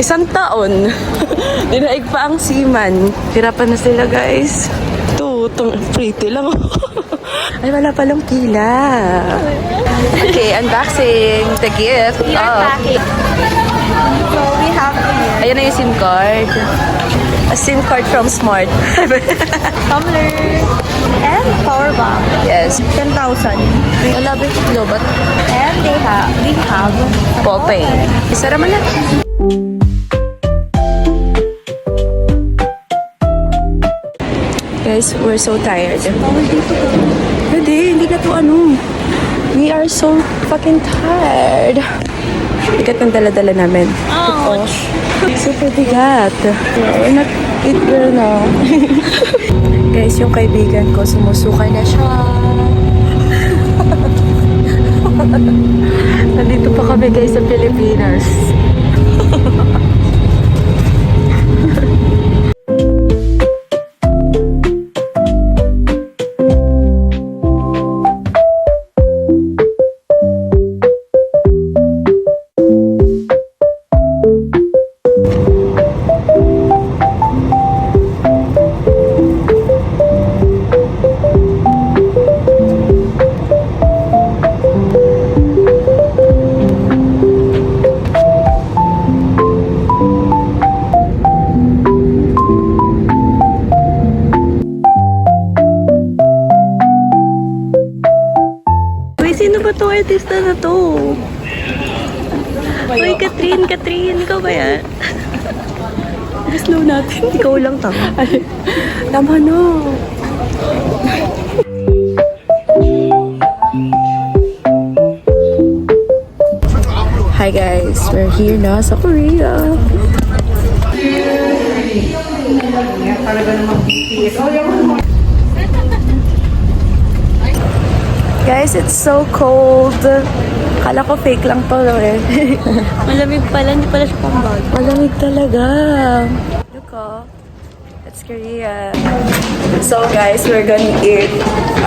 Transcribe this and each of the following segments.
Isang taon. Dinaig pa ang seaman. Hirapan na sila, guys. Ito, pretty lang. Ay, wala palang pila. Okay, unboxing the gift. We are packing. So we have here Ayan na yung SIM card. A SIM card from Smart. tumbler and power bank. Yes. 10,000. Wala ba yung lobat? And we have Ball pen. Isa naman na. Guys, we're so tired. Hindi na to ano. We are so fucking tired. Bigat ng dala-dala namin. Ouch. Super bigat. We're not eat girl now. Guys, yung kaibigan ko, sumusuka na siya. Nandito pa kami guys sa Pilipinas. Sino ba to artista na to? Uy, Catherine, ikaw ba yan? Slow natin. Ikaw lang tama. Tama no. Hi guys, we're here na sa Korea. Guys, it's so cold. Kala ko fake lang to eh. Malamig pala, hindi pala siya pambag. Malamig talaga. Look oh. It's Korea. So guys, we're gonna eat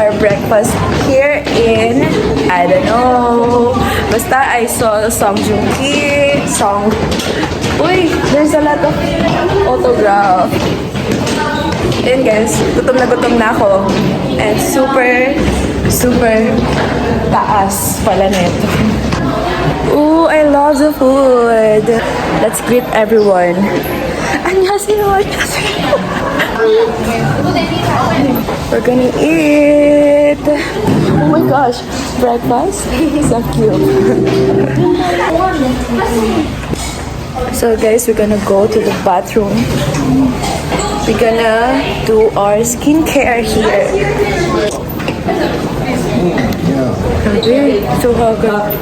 our breakfast here in, I don't know. Basta I saw Song Joong Ki, Uy, there's a lot of autograph. And guys, gutom na ako. And super taas pala nito. Ooh, I love the food. Let's greet everyone. 안녕하세요. We're gonna eat. Oh my gosh, breakfast? So cute. So guys, we're gonna go to the bathroom. We're gonna do our skincare here. Okay, so hagod.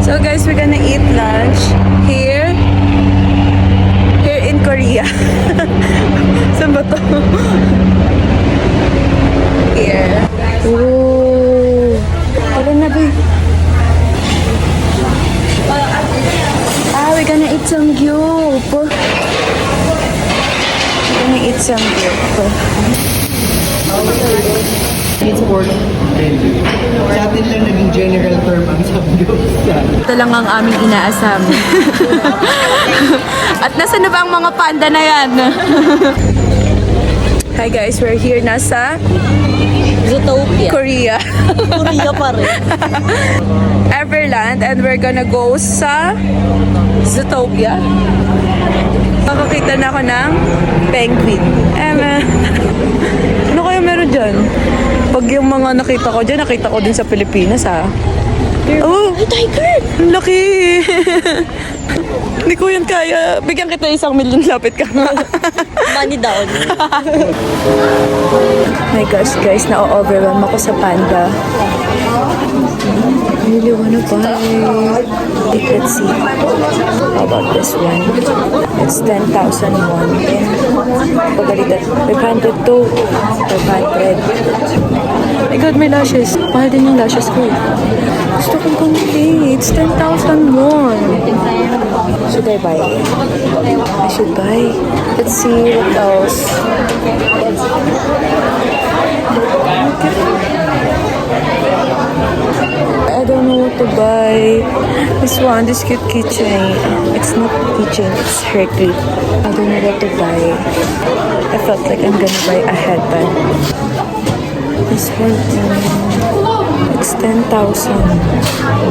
So guys, we're gonna eat lunch here in Korea. Saan ba to? Here. Ooh. Wala na ba? We're gonna eat some gyup. It's work. Sa atin lang naging general term ang samgyup. Ito lang ang aming inaasam. At nasa na ba ang mga panda na yan? Hi guys, we're here na sa Zootopia. Korea. Korea pa rin. Everland, and we're gonna go sa Zootopia. Makakita na ako ng penguin. Ano kaya meron dyan? Pag yung mga nakita ko dyan, nakita ko din sa Pilipinas ha. Oh, tiger! Ang laki! Hindi ko yan kaya. Bigyan kita 1 milyon, lapit ka nga. Money down. My gosh, guys, na-overwhelm ako sa panda. I really wanna buy. Let's see. How about this one? It's 10,000 won. Pagalitan. 500 to 500. My God, may lashes. Mahal din yung lashes ko. Gusto gusto kong bumili. It's 10,000 won. Should I buy it? I should buy. Let's see what else. I don't know what to buy. This one, this cute keychain. It's not keychain, it's hair clip. I don't know what to buy. I felt like I'm gonna buy a headband. This one, it's 10,000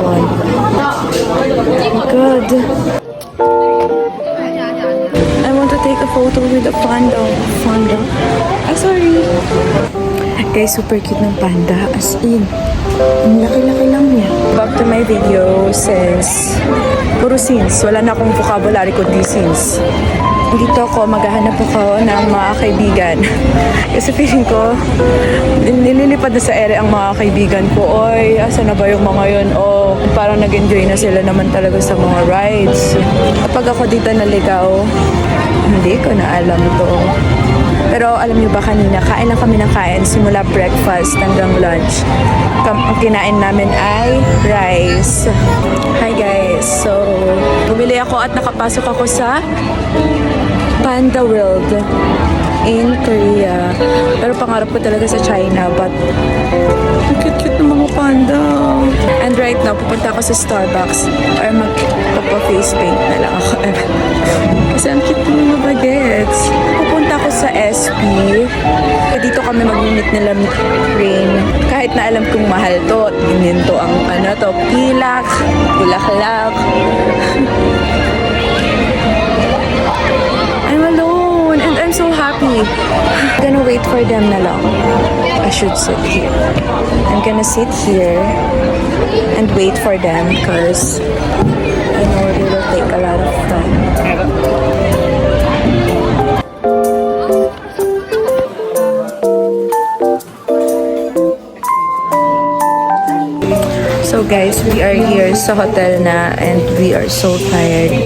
won. Good. I want to take a photo with a panda. Panda? Ah, sorry. Guys, super cute ng panda. As in, ang laki-laki lang niya. Back to my video since puro scenes. Wala na akong vocabulary kundi scenes. Dito ako, maghahanap ako ng mga kaibigan. Kasi feeling ko, nililipad na sa ere ang mga kaibigan ko. Oy, asa na ba yung mga yun? O, parang nag-enjoy na sila naman talaga sa mga rides. Kapag ako dito naligaw, hindi ko na alam to. Pero alam niyo ba kanina, kain lang kami ng kain simula breakfast hanggang lunch. Ang kinain namin ay rice. Hi guys! So, bumili ako at nakapasok ako sa Panda World in Korea. Pero pangarap ko talaga sa China, but ang cute-cute ng mga panda. And right now, pupunta ako sa Starbucks or magpapa-face paint na lang ako. Kasi ang cute ng mga bagets. Pupunta ako sa SP. Dito kami mag-meet nila Rain. Kahit na alam kong mahal to, ganyan to ang ano to, pilak, bulaklak. I'm alone and I'm so happy. I'm gonna wait for them na lang. I should sit here. I'm gonna sit here and wait for them because I know they will take a lot of time. So guys, we are here sa hotel na and we are so tired.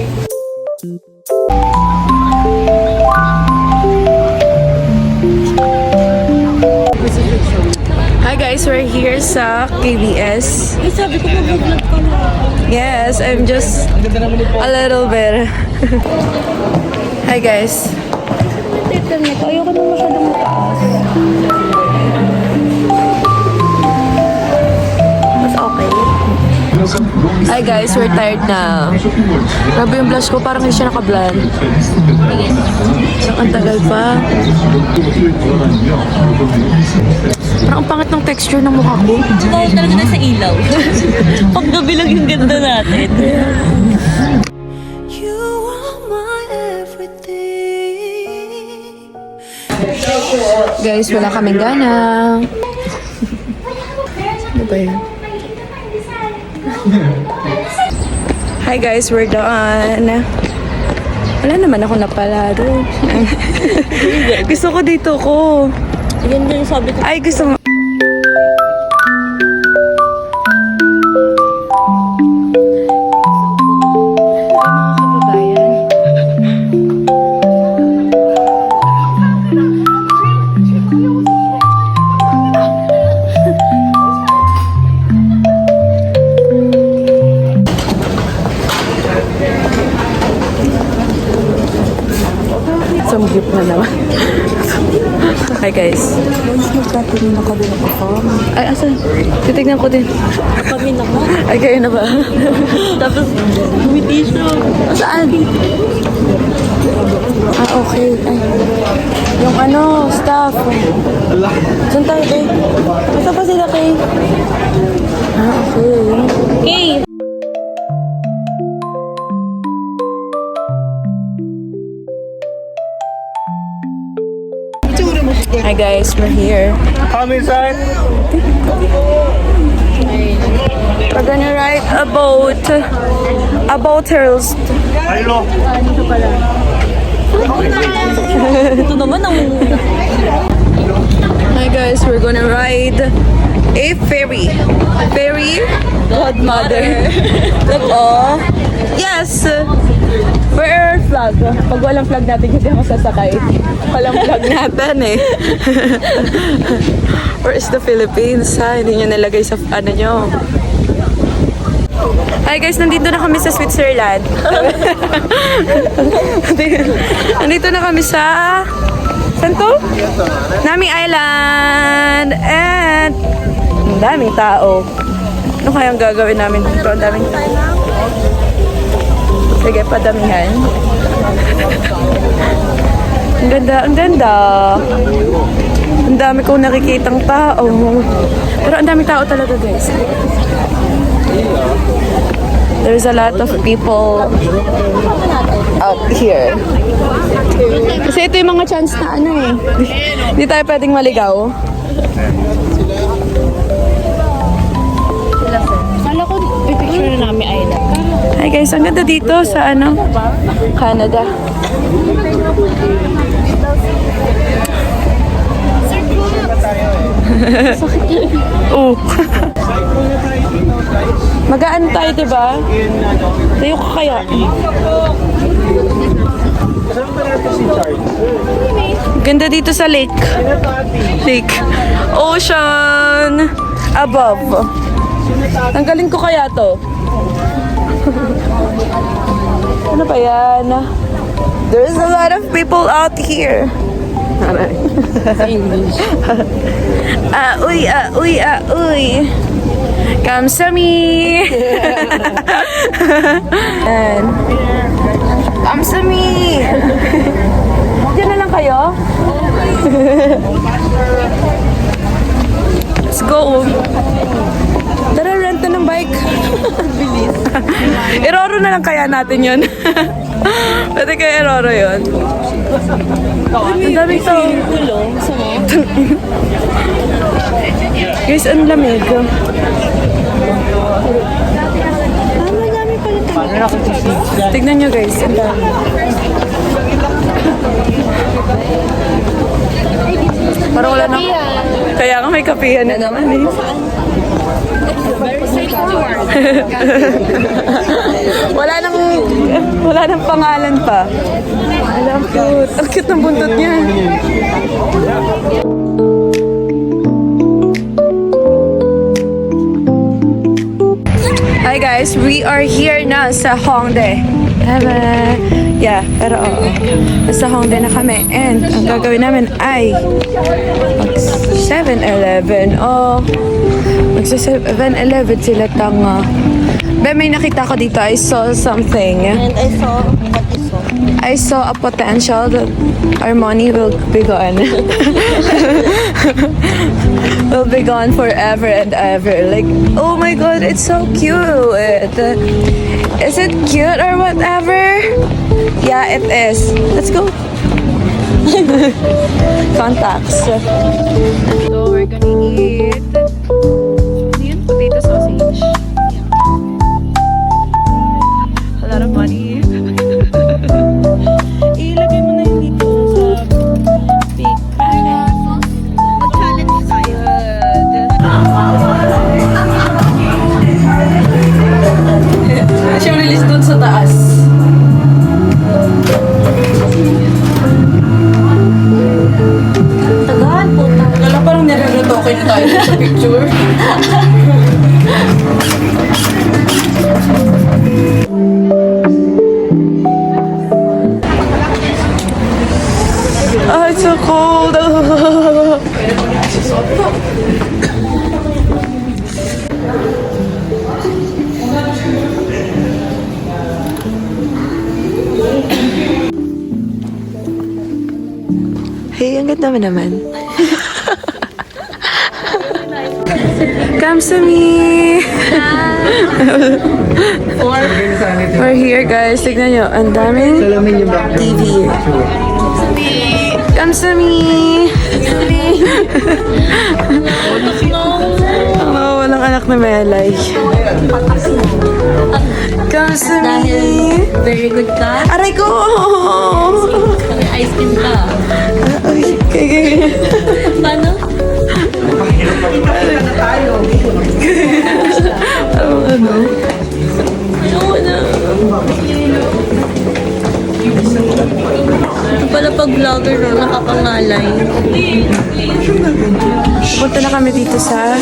Hi guys, we're here sa KBS. Ay, sabi ko mag-vlog ka na. Yes, I'm just a little bit. Hi guys. Internet, ayoko na masyadong mataas. Mas okay. Hi guys, we're tired na. Grabe yung blush ko, parang hindi siya naka-blend. Ang tagal pa. Parang ang pangit ng texture ng mukha ko. Dahil talaga na sa ilaw. Paggabi lang yung ganda natin. You are my everything. Guys, wala kaming gana. Ano ba yan? Hi guys, we're done. Wala naman ako napalado. Gusto ko dito ko. Yan din yung sabi ko. Ay, gusto mo. Samgyup na naman. Hi guys. Mas magkatingin ako din ako from. Ay, asan? Titignan ko din. Kami naman. Ay, kayo na ba? Tapos, humiti siya. Saan? Ah, okay. Ay. Yung ano, staff. Saan tayo, Kay? Basta pa sila, Kay? Ah, okay. Okay. Hi guys, we're here. Come inside. We're gonna ride a boat. A boat turtles. Hello. Ito naman ang... Hi guys, we're gonna ride a ferry. Ferry? Godmother. Like, oh. Yes! Where our flag? Pag walang flag natin, hindi ako sasakay. Walang flag natin eh. Where is the Philippines ha? Hindi nyo nilagay sa ano nyo. Hi guys, nandito na kami sa Switzerland. Nandito na kami sa... Saan to? Nami Island! And... Ang daming tao. Ano kayang gagawin namin dito? Ang daming tao. Sige, padamihan. Ang ganda, ang ganda. Ang dami kong nakikitang tao. Pero ang daming tao talaga, guys. There's a lot of people out here. Kasi ito yung mga chance na ano eh. Hindi tayo pwedeng maligaw. Kala ko, pipicture na namin island. Hi guys, ang ganda dito sa ano, Canada. Oh. Magaan tayo, diba? Tayo ka kaya. Ganda dito sa lake. Lake. Ocean. Above. Tanggalin ko kaya to. Ano ba yan? There's a lot of people out here. English. Uy, uy. Come sa me. And, come sa me. Diyan na lang kayo. Let's go. Tara, rent na ng bike. Bilis. Iroro na lang kaya natin yun. Pwede kaya iroro yun. Ang daming tao. Guys, ang lamig. Tignan nyo guys, ang dami. Parang wala na. Kaya nga may kapihan na naman eh. wala nang pangalan pa. Alam ko. Ang cute ng buntot niya. Hi guys, we are here na sa Hongdae. Yeah, pero nasa Hongdae na kami. And ang gagawin namin ay mag 7-Eleven. Magsa 7-Eleven sila tanga. May nakita ko dito. I saw something. And I saw, what you saw? I saw a potential that our money will be gone. Will be gone forever and ever. Like, oh my god, it's so cute. Is it cute or whatever? Yeah, it is. Let's go. Contacts. So we're gonna eat potato sausage. A lot of money. Ilagay mo na yun dito sa big bag. Mag-challenge tayo. Siya release dun sa taas. Tagal po. Kala parang nire-retoke na tayo sa picture. Oh, it's so cold. Hey, ang ganda mo naman. Come to me. We're here, guys. Tignan nyo. Ang daming Salamin yung back. TV. Come to me. Oh, walang anak na Melay. Come to me. Very good ka. Aray ko! Ice cream ka. Ay, kaya. Paano? Ano? Ayoko na. Ito pala pag vlogger no, nakapangalay. Punta na kami dito sa...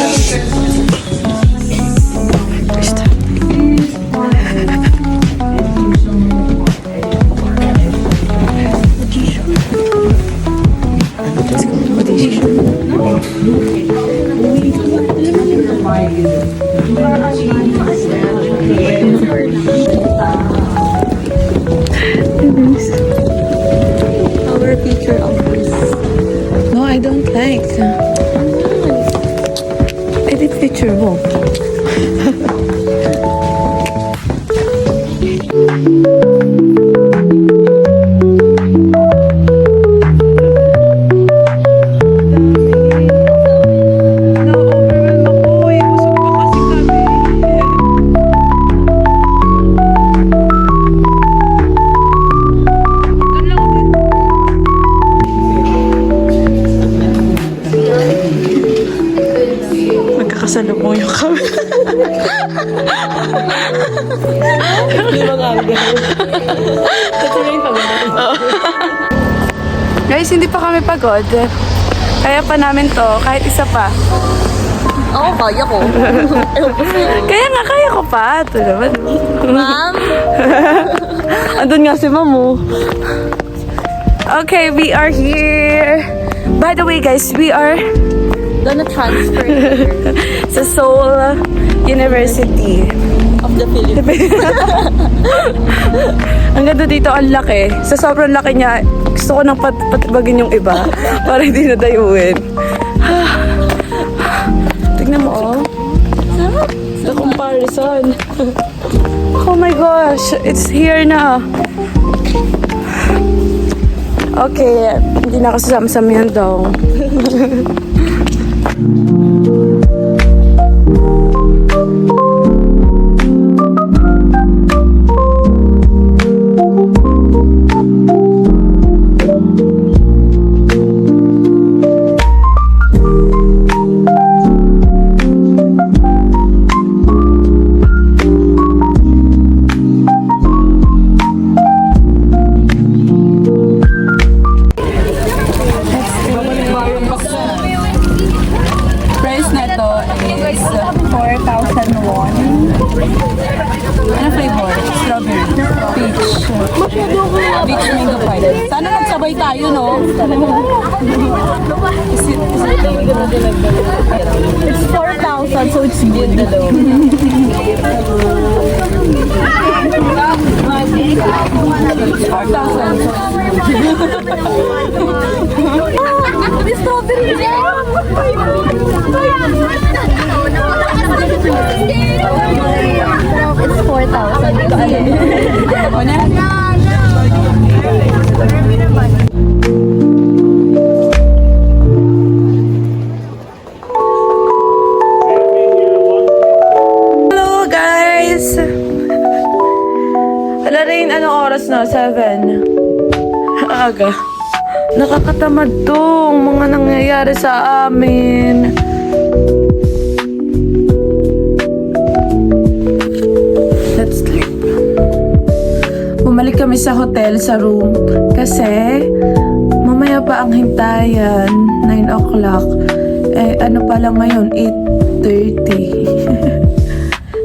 Basta. Our picture of this. No, I don't like. Edit picture mo. Na-overwhelm ako eh. Busog pa kasi kami. Doon lang ako. Magkakasalubong yung kami. Guys, hindi pa kami pagod. Kaya pa namin to, kahit isa pa. Oo, kaya ko. Kaya nga, kaya ko pa. Ito naman. Ma'am? Andun nga si Mamu. Okay, we are here. By the way, guys, we are Gonna transfer here sa Seoul University. of the Philippines. Ang ganda dito, ang laki. Sa sobrang laki niya, gusto ko nang patibagin yung iba para hindi na dayuin. Tignan mo, oh. The comparison. Oh my gosh, it's here na. Okay, hindi na ako sasama sa Myeongdong. Price na to is 4,000 won. Ano flavor? Strawberry. Peach. Peach mango pie. Sana nagsabay tayo, no? It's 4,000, so it's good. 4,000. Strawberry jam! It's 4,000. Ito ano? Hello, guys! Wala rin, anong oras na? 7. Aga. Nakakatamad tong mga nangyayari sa amin. Let's sleep. Bumalik kami sa hotel, sa room. Kasi, mamaya pa ang hintayan. 9 o'clock. Eh, ano pa lang ngayon? 8:30.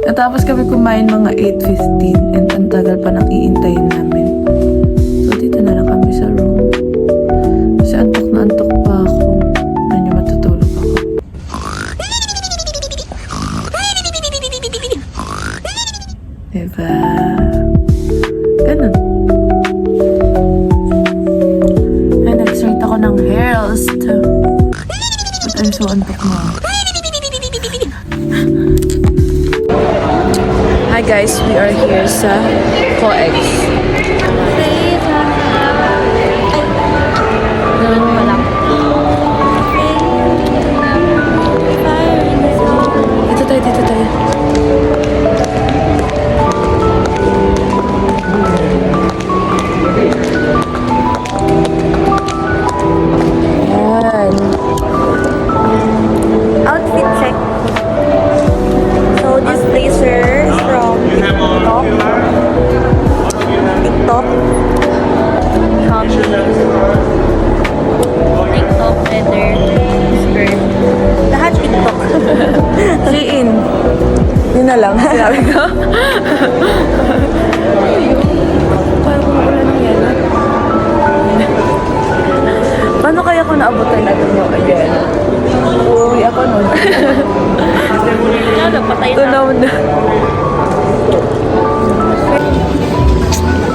Natapos kami kumain mga 8:15. And ang tagal pa nang iintayin namin. So, dito na lang kami sa room. Kasi antok na antok pa ako. Ano, matutulog ako. Diba? Ganun. Ay, nag-straight ako ng hairs. But I'm so antok na. Hi guys, we are here sa COEX. Dito tayo, dito tayo. Ayan. Outfit check. So this blazer is from TikTok. TikTok. TikTok leather skirt. Lahat TikTok. Clean. Yun na lang. Sinabi ko. Parang kumukulan ng yan. Paano kaya kung naabutan natin yung again? Uuwi ako nun. Tunaw na.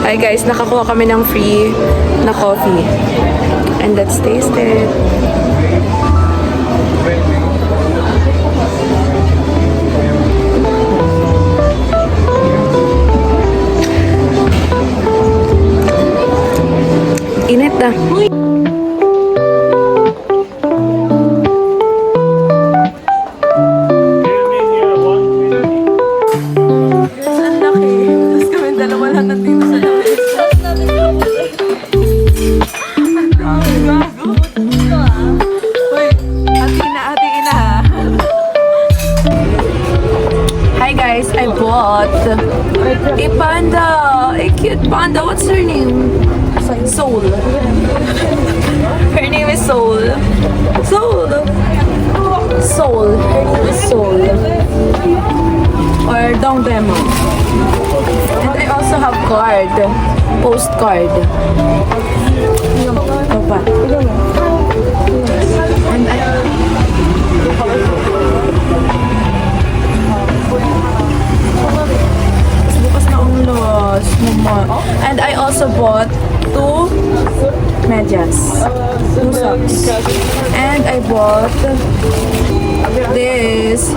Hi guys, nakakuha kami ng free na coffee. And let's taste it. Init na. Ang laki. Tapos kami dalawa lang nandito sa labas. Uy, ate ina. Hi guys, I bought a panda. A cute panda. What's her name? Soul. Her name is Soul. Soul. Soul. Her name is Soul. Or Dong Demo. And I also have card. Postcard. Opa. And bukas na ang loss. And I also bought 2 medyas. 2 socks. And I bought this.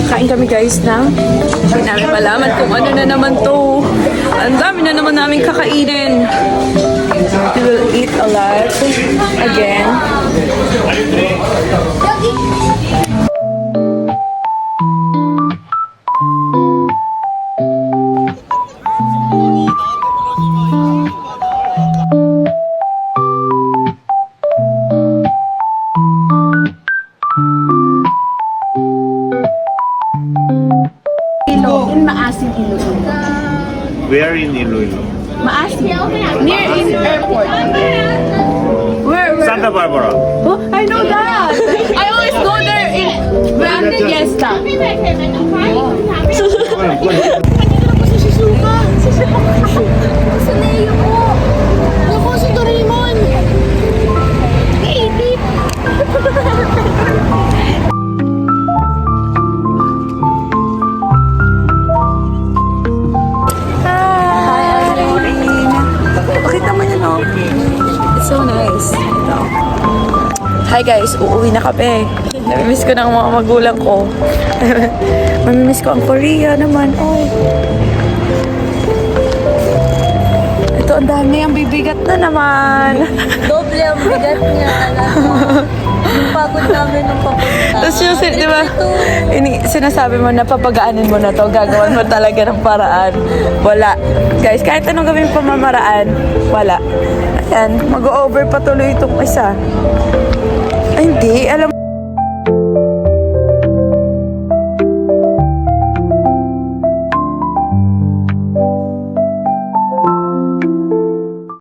Kain kami guys na. Hindi namin malaman kung ano na naman to. Ang dami na naman namin kakainin. We will eat a lot again. Where in Iloilo? Near in airport. Where? Santa Barbara. Oh, I know that. I always go there in Grande Fiesta. Pakita mo yan, oh. It's so nice. Hi guys, uuwi na kami. Namimiss ko ng mga magulang ko. Mamimiss ko ang Korea naman. Oh. Ito, ang dami. Ang bibigat na naman. Doble ang bigat niya. Yung pagod namin nung papunta. Tapos yung, di ba, sinasabi mo na papagaanin mo na to, gagawan mo talaga ng paraan. Wala. Guys, kahit anong gawing pamamaraan, wala. Ayan, mag-over patuloy itong isa. Ay, hindi. Alam